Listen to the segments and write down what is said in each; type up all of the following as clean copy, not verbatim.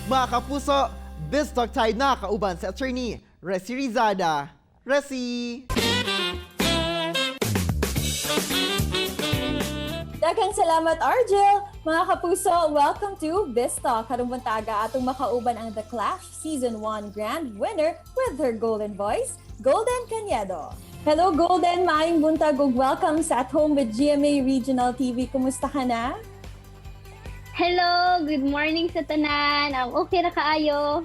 Mga kapuso, this talk tayo na kauban sa attorney Resi Rizada. Resi! Daghang salamat, Argel! Mga kapuso, welcome to Vista. Karong buntaga atong makauban ang The Clash Season 1 Grand Winner with her golden voice, Golden Cañedo. Hello, Golden! Maayong buntag ug welcome sa At Home with GMA Regional TV. Kumusta ka na? Hello! Good morning sa tanan! Okay na kaayo?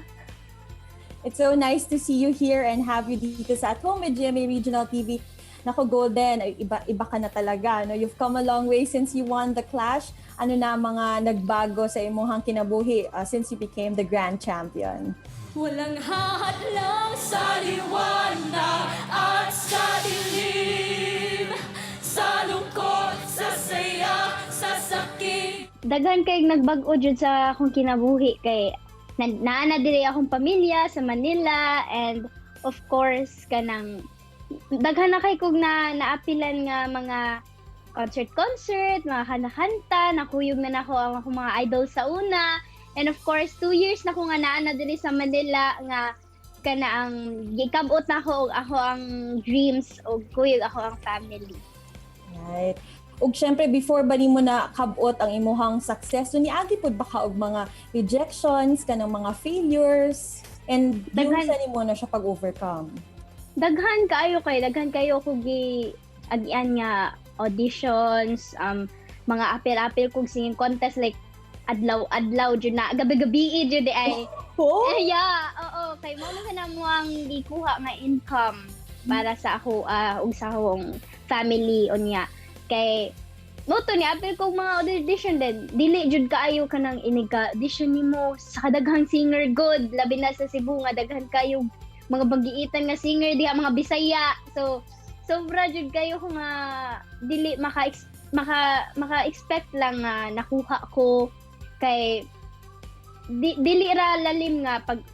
It's so nice to see you here and have you dito sa At Home with GMA Regional TV. Nako, Golden, iba ka na talaga. No? You've come a long way since you won the Clash. Ano na mga nagbago sa imong kinabuhi since you became the Grand Champion? Walang hadlang sa liwanag at sa dilim, sa lungkot, sa saya, sa sakit. Daghan kay nagbag-o jud sa akong kinabuhi kay naana diri akong pamilya sa Manila, and of course kanang daghan na kay kog naapilan nga mga concert, mga kanta, nakuyog na nako ang akong mga idol sa una. And of course, 2 years na ko nga naana diri sa Manila nga kana ang gikabot na ko og ako ang dreams og kuyog ako ang family. Right. Ug syempre, before ba nimo na kabot ang imuhang success, so niagi pod ba ka og mga rejections, kanang mga failures, and yung sa nimo na siya pag-overcome? Daghan kayo ko agian nga auditions, mga apil-apil kog singing contest like adlaw jud na gabi-gabi jud ay. Oh? Yeah, oo, kay mo na mo ang gikuha nga income para sa ako ug sa akong family unya. Kay mo to ni apil kog mga audition din. Dili jud kaayo kanang iniga audition nimo sa kadaghang singer good, labi na sa Cebu nga daghan kayo mga bagiitan nga singer diha mga Bisaya. So sobra jud kayo ko nga dili maka-expect lang nga nakuha ko kay dili ra lalim nga pag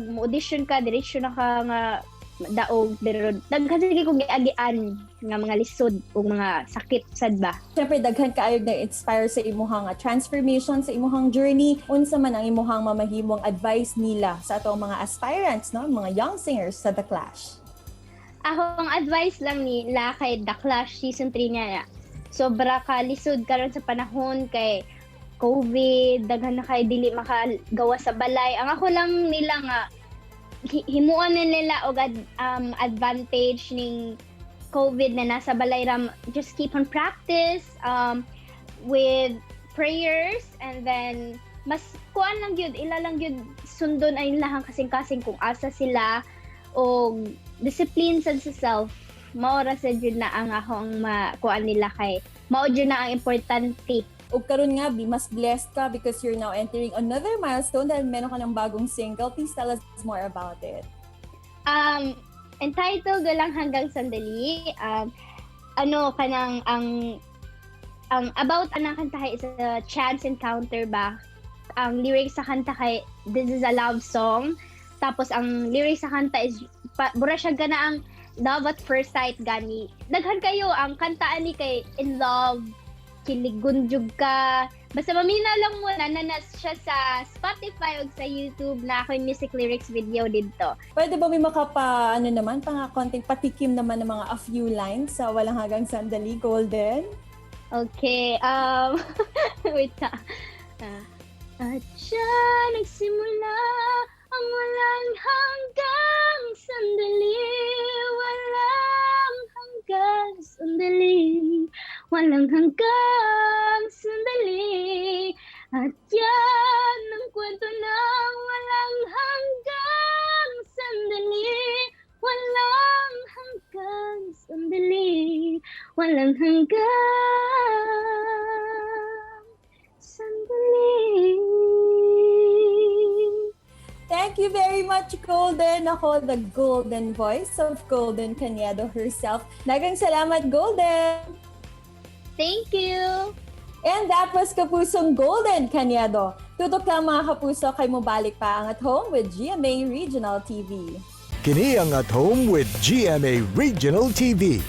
mo-audition ka diretso na ka nga daog, pero daghan sige kong giagian nga mga lisod o mga sakit sad ba. Siyempre, daghan kaayog na inspire sa imuhang transformation sa imuhang journey. Unsa man ang imuhang mamahimong advice nila sa atong mga aspirants, no, mga young singers sa The Clash? Akong advice lang nila kay The Clash Season 3 niya, sobra ka lisod karon sa panahon kay COVID, daghan na kay dili makagawa sa balay. Ang ako lang nila nga himuan na nila og advantage ning COVID na nasa balay ram, just keep on practice with prayers, and then mas kuan lang gyud ila lang gyud sundon ay lahang kasing-kasing kung asa sila og discipline sa self. Mao ra sa jud na ang akong makuan nila kay mao jud na ang importante. Ug karon nga, mas blessed ka because you're now entering another milestone dahil meron ka ng bagong single. Please tell us more about it. Entitled Walang Hanggang Sandali. Kanang ang about anang kanta is a chance encounter ba. Ang lyrics sa kanta kay this is a love song. Tapos ang lyrics sa kanta is bura siya gana ang love at first sight gani. Daghan kayo ang kanta ani kay in love, kiligunjug ka. Basta mamina lang mo na siya sa Spotify o sa YouTube na ako yung music lyrics video dito. Pwede ba may konting patikim naman ng mga a few lines sa Walang Hanggang Sandali, Golden? Okay, wait na. At siya nagsimula ang walang hanggang sandali, walang hanggang sandali, walang hanggang sandali. At yan ang kwento ng walang hanggang sandali, walang hanggang sandali, walang hanggang sandali. Thank you very much, Golden. Ako, the golden voice of Golden Cañedo herself. Daghang salamat, Golden! Thank you! And that was Kapusong Golden Cañedo. Tutok lang mga kapuso, kay mo balik pa ang At Home with GMA Regional TV. Kini ang At Home with GMA Regional TV.